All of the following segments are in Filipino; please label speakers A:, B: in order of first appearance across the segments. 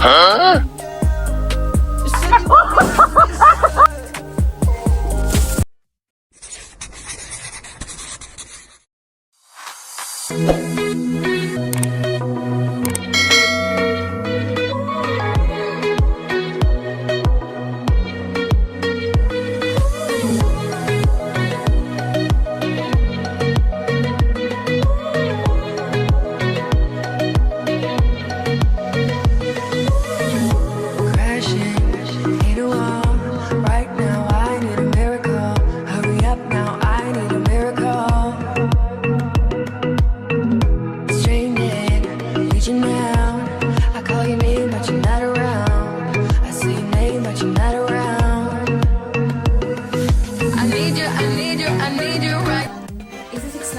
A: Huh?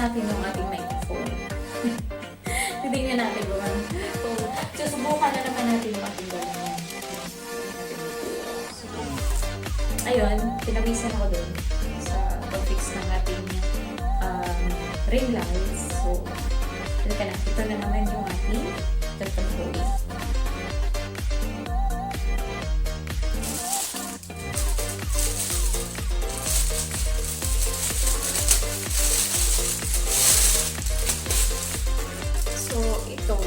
B: natin yung ating microphone. Tignan natin kung so, subukan na naman natin yung ating gano'n. So, ayun, pinawisan ako dun sa pag-fix ng ating ring lights. So, ito na naman yung ating pagpapuli. So, ito,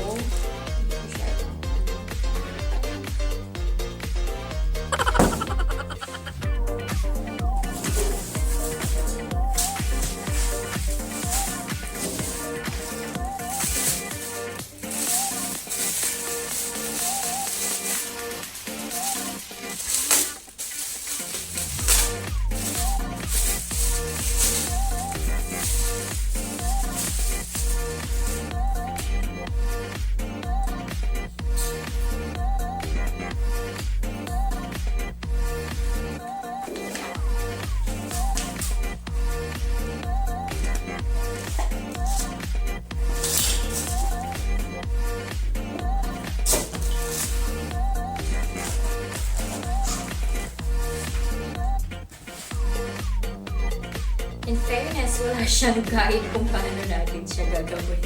B: in fairness, wala siyang guide kung paano natin siya gagawin.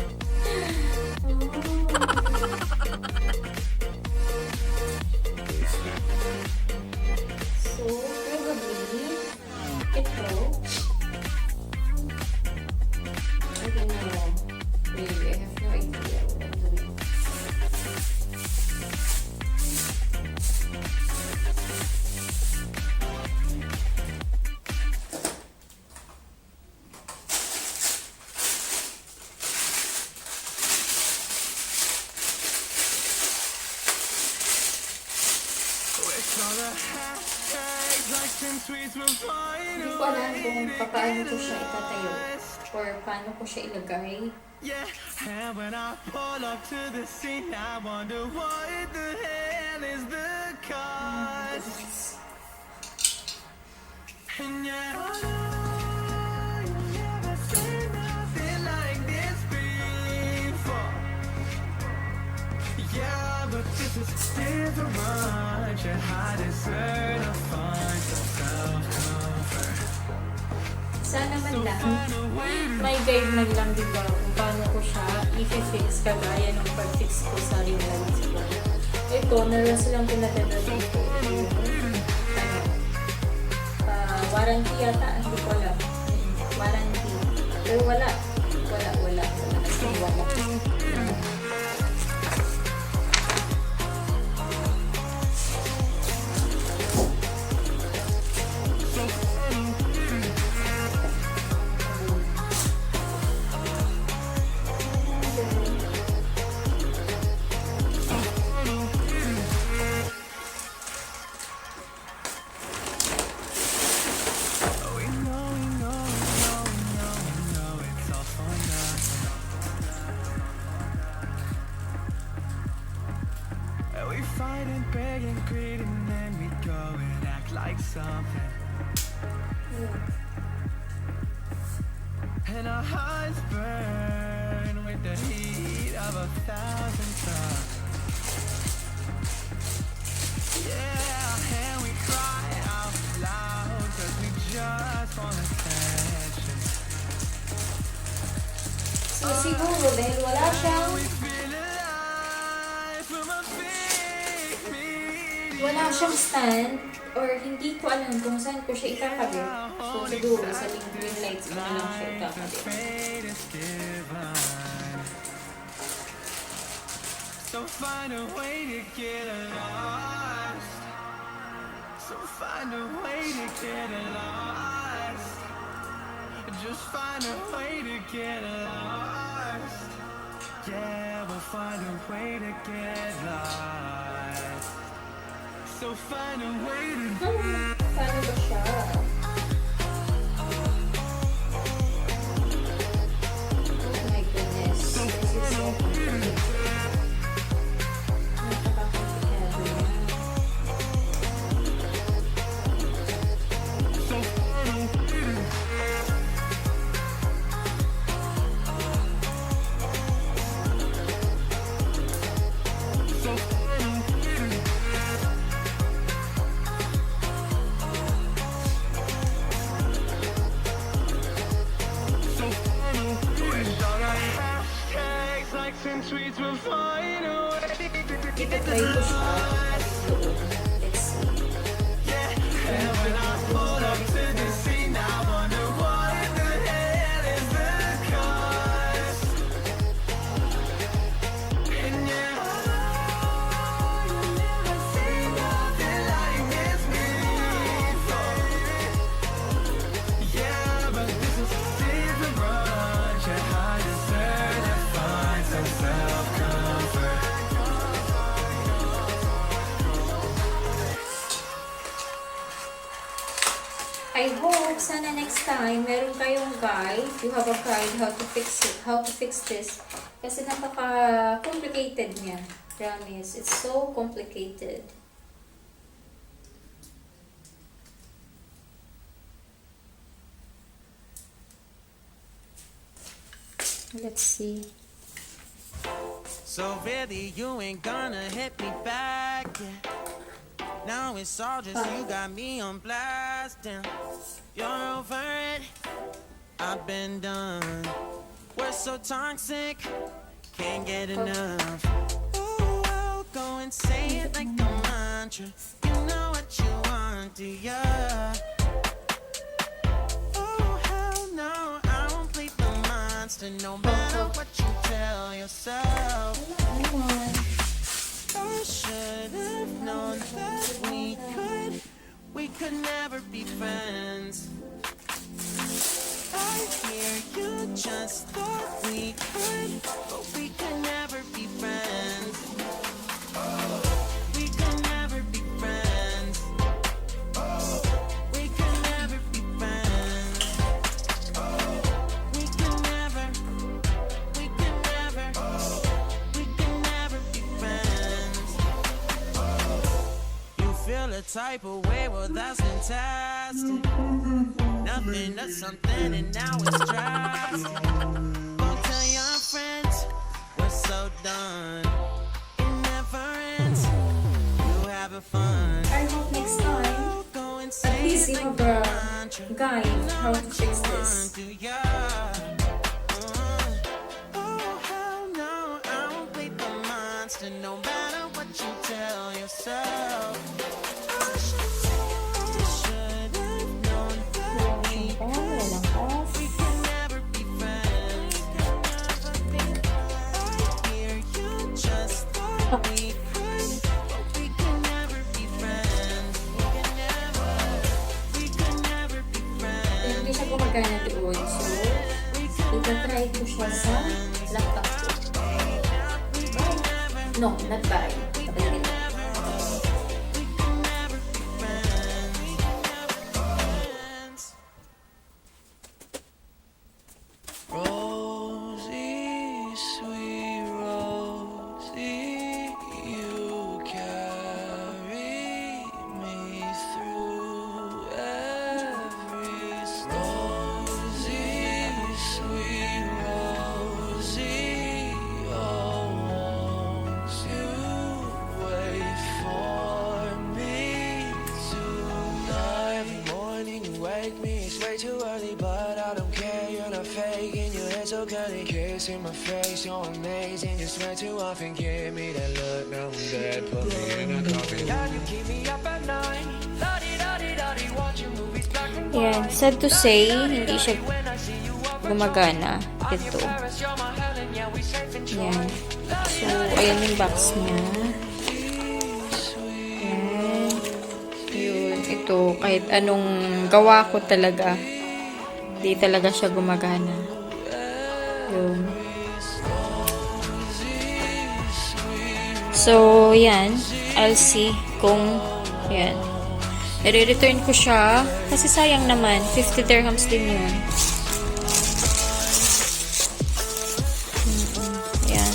B: So, probably, ito, I don't know. Really, I have no idea what I'm doing. Hindi ko alam kung paano ko siya itatayo or paano ko siya ilagay.
C: And when I pull up to the scene, I wonder what the hell is the cause. And yet I know you've never seen nothing like this before. Yeah, but this is different. Your heart is certified for self-comfort.
B: Sana man lang, may guide man lang din ba kung paano ko siya i-fix kagaya ng pag-fix ko sa ring lights ko. Ito, naras lang pinatala dito. Warranty yata, hindi ko alam. Warranty. Pero wala. Wala.
C: Something. And our hearts burn with the heat of 1,000 suns. Yeah, and we cry out loud cause we just want attention.
B: So siguro dahil wala siyang Wala siyang stand or hindi ko alam kung saan ko siya ikakabit. So siguro sa green lights ko na lang siya ikakabit.
C: So find a way to get lost. So find a way to get lost. Just find a way to get lost. Yeah, we'll find a way to get lost. So find a way to
B: Paano ba siya? Oh my goodness. This is so complicated. Napaka-complicado yan.
C: Tweets will find a way.
B: Ito-try ko siya. Let's see.
C: And when I pull up to the scene, I wonder what the hell is the cause. And yeah, you never say nothing like this before. Yeah, but this is a different rush. Yeah, I deserve to find some self-comfort.
B: I hope sana next time meron kayong guide. You have a guide how to fix it, how to fix this. Kasi napaka-complicated niya. Promise, it's so complicated. Let's see.
C: So really, you ain't gonna hit me back, yeah. Now it's all just you got me on blast, damn. You're over it, I've been done. We're so toxic, can't get enough. Ooh, I'll go and say it like a mantra. You know what you want, do ya? Oh hell no, I won't play the monster no matter what you tell yourself. I should have known that we could never be friends. I hear you just thought we could, but we could never be friends. We could never be friends. We could never be friends. We could never, we could never, we could never be friends. You feel a type of way, well that's fantastic. Nothing to something and now it's drastic. Go tell your friends we're so done. It never ends. You having fun.
B: I hope next time, at least you have a guide how to fix this.
C: Oh hell no, I won't play the monster no matter what you tell yourself. We can never be friends. I hear you just thought we could, but we can never be friends. We can never be friends.
B: Hindi siya gumagana doon. So, itatry ko siya sa laptop ko. No, not buy. Kapag
C: Rosie, sweet Rosie, you carry me through every storm. Rosie, sweet Rosie, oh, won't you wait for me tonight? Every morning you wake me, it's way too early, but I don't care. You're not faking, your head so curly, kissing my face, you're amazing. You swear too often, give me that look, now I'm dead, put me in a coffin. Got you
B: Yan, sad to say, hindi siya gumagana. Ito. Yan. So, ayan yung box niya. Yan. Yun. Ito, kahit anong gawa ko talaga, hindi talaga siya gumagana. Yun. So, yan. I'll see kung, yan. I-return ko siya. Kasi sayang naman. 50 dirhams din yun. Yan.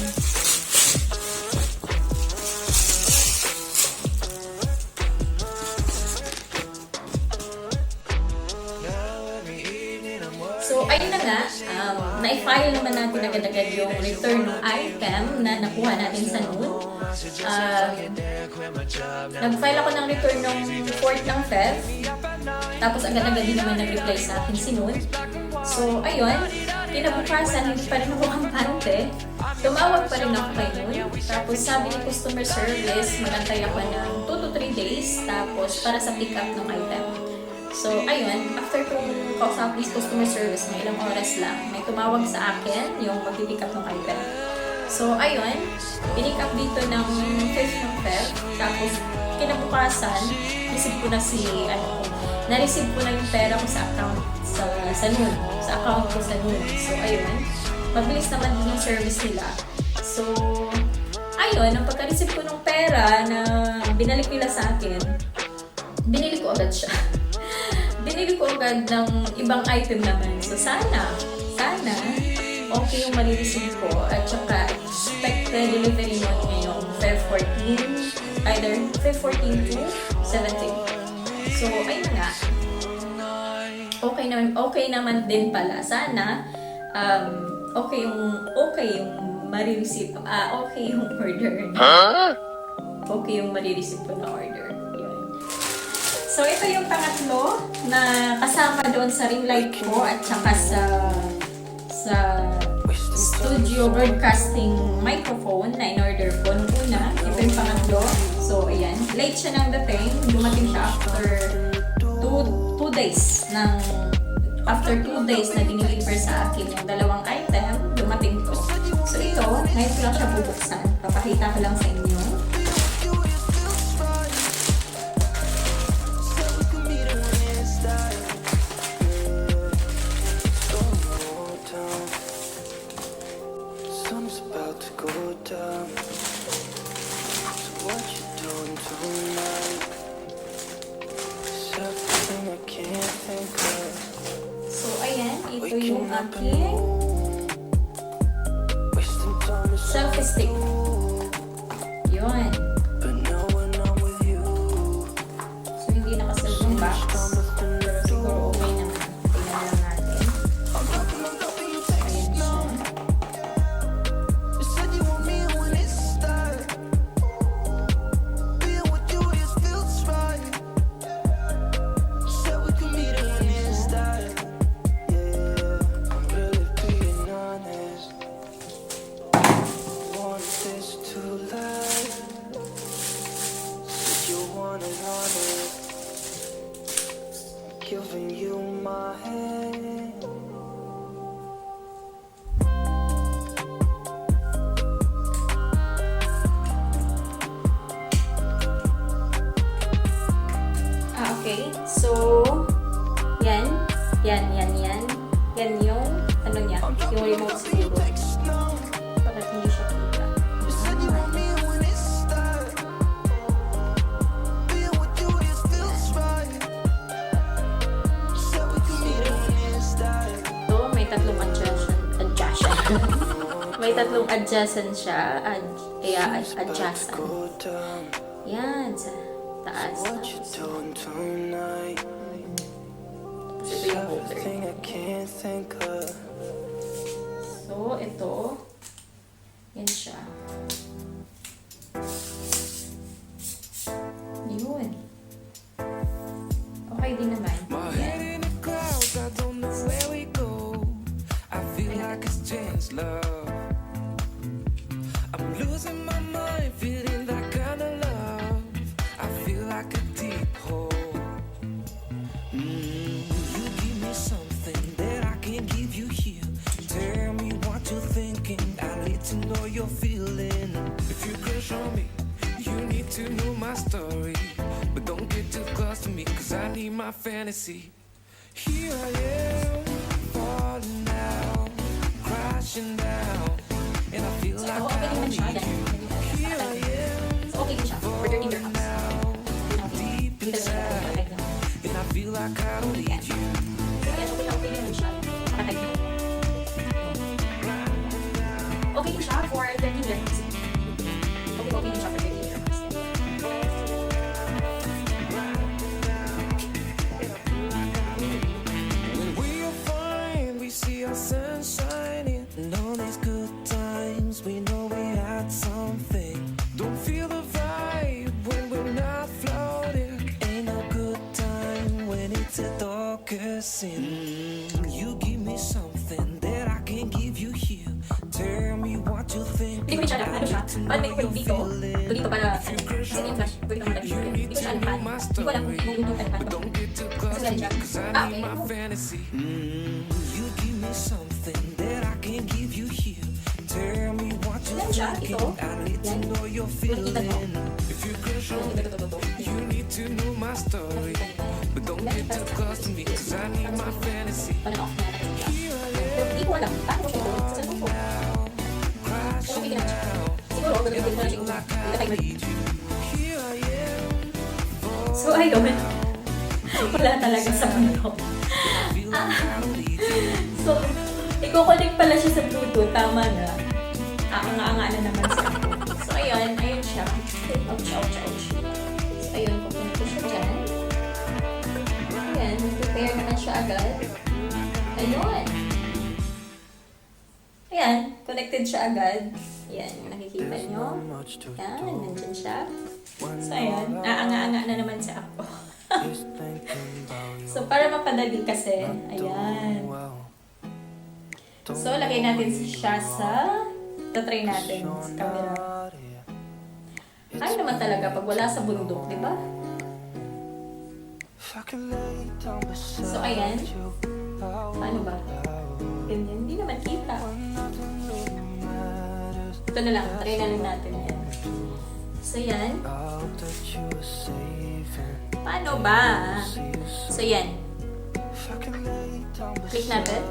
B: So, ayun na nga. Na-file naman natin agad-agad yung return ng item na nakuha natin sa noon. Nag-file ako ng return ng 4th ng Feb. Tapos agad-agad din naman nag-reply sa akin si Noon. So, ayun. Kinabukasan, hindi pa rin ako kampante. Tumawag pa rin ako kay Noon. Tapos sabi ni customer service, magantay ako ng 2 to 3 days. Tapos para sa pick-up ng item. So, ayun. After kong kausap ni customer service, may ilang oras lang, may tumawag sa akin yung mag-pick up ng item. So, ayun, pinick up dito ng 5th ng Feb. Tapos, kinabukasan, receive ko na na-receive ko na yung pera ko sa account sa Noon. Sa account ko sa Noon. So, ayun, mabilis naman din yung service nila. So, ayun, ang pagka-receive ko ng pera na binalik nila sa akin, binili ko agad siya. Binili ko agad ng ibang item naman. So, sana, okay yung marireceive ko. At saka, expected delivery mo ngayong Feb 14, either Feb 14 to 17. So, ayun nga. Okay naman din pala. Sana, okay yung marireceive. Okay yung order. Okay yung marireceive ko na order. Yun. So, ito yung pangatlo na kasama doon sa ring light ko at saka sa studio broadcasting microphone na in-order ko nung una. Ito yung pangatlo. So, ayan. Late siya ng dating. Dumating siya after 2 days after 2 days na diniliver sa akin yung dalawang item, dumating ko. So, ito, ngayon ko lang siya bubuksan. Papakita ko lang sa inyo. So, ayan. Ito yung aking selfie stick. Yun. So, hindi nakasalve yung box. Pero siguro okay naman. Tingnan lang natin. Ayan siya.
C: Giving you my hand.
B: Okay. So, yan. Yan yung, ano niya, yung remote siguro. Bakit hindi siya kita? May tatlong adjacent siya. Kaya adjacent. Yan, sa taas. Ito yung holder. So, ito. Yan siya. Yun. Okay din naman. Yan.
C: Love. I'm losing my mind, feeling that kind of love. I feel
A: to know my story, but don't get too close to me, cause I need my fantasy. Here I am, falling down, crashing down, and I feel like I don't need you. Here I am, falling down, deep inside, and I feel like I don't need you.
B: Okay din siya for 13 dirhams. Okay din siya for 13 dirhams.
A: When we are fine, we see our sun shining, and all these good times, we know we had something. Don't feel the vibe when we're not floating. Ain't no good time when it's a darker sin. You give me something that I can give you here. Tell me what you think.
B: Hindi ko siya alam, ano siya? Pag may point dito, dito para, kasi yung flash, pwede kang mag-dito. Hindi ko siya alam paano. Hindi ko alam kung yung paano.
A: Don't get too close to me, cause I need my fantasy. You give me something that I can give you here. Tell me what you think. I need to know your feeling. If you crush on me, you need to know my story. But don't get too close to me, cause I need my fantasy.
B: Parang off na natin siya. Hindi ko alam, paano ko siya ito? Sa saan ko? Siguro, gagawin ko na siya ito. So, ayun. Wala talaga sa mundo. So, i-connect pala siya sa Bluetooth. Tama na. Aanga-anga na naman siya. So, ayun siya. Ouch, ouch, ouch. So, ayun, pupunta ko siya dyan. Ayan, prepare naman siya agad. Ayun. Ayan, connected siya agad. Ayan, nakikita nyo. Ayan, nandyan siya. So, ayan, aanga-anga na naman siya ako. So, para mapadali kasi, ayan. So, lagay natin siya sa, tatry natin sa camera. Ay naman talaga pag wala sa bundok, di ba? So, ayan. Paano ba? Ganyan, hindi naman kita. Ito na lang, try na lang natin yan. So, yan. Paano ba? So, yan. Click natin.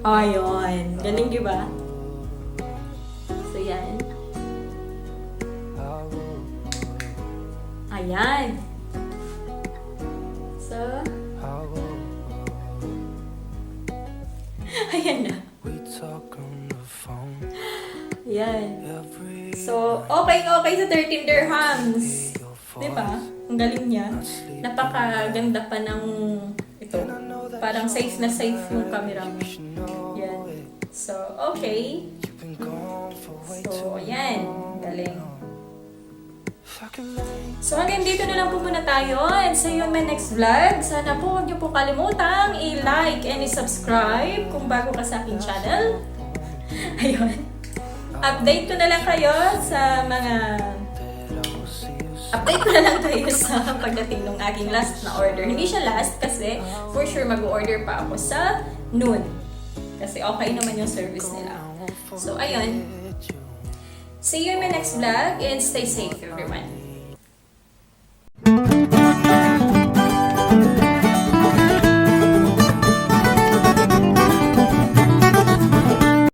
B: Ayun. Galing, di ba? So, yan. Ayan. So, ayan na. Ayan. So, okay sa 13 dirhams. Diba? Ang galing niya. Napakaganda pa ng ito. Parang safe na safe yung camera mo. Yan. So, okay. So, ayan. Galing. So, hanggang dito na lang po muna tayo. And see you in my next vlog. Sana po huwag niyo po kalimutang i-like and i-subscribe kung bago ka sa aking channel. Ayun. Update ko na lang kayo sa pagdating ng aking last na order. Hindi siya last kasi for sure mag-order pa ako sa noon. Kasi okay naman yung service nila. So, ayun. See you in my next vlog and stay safe everyone.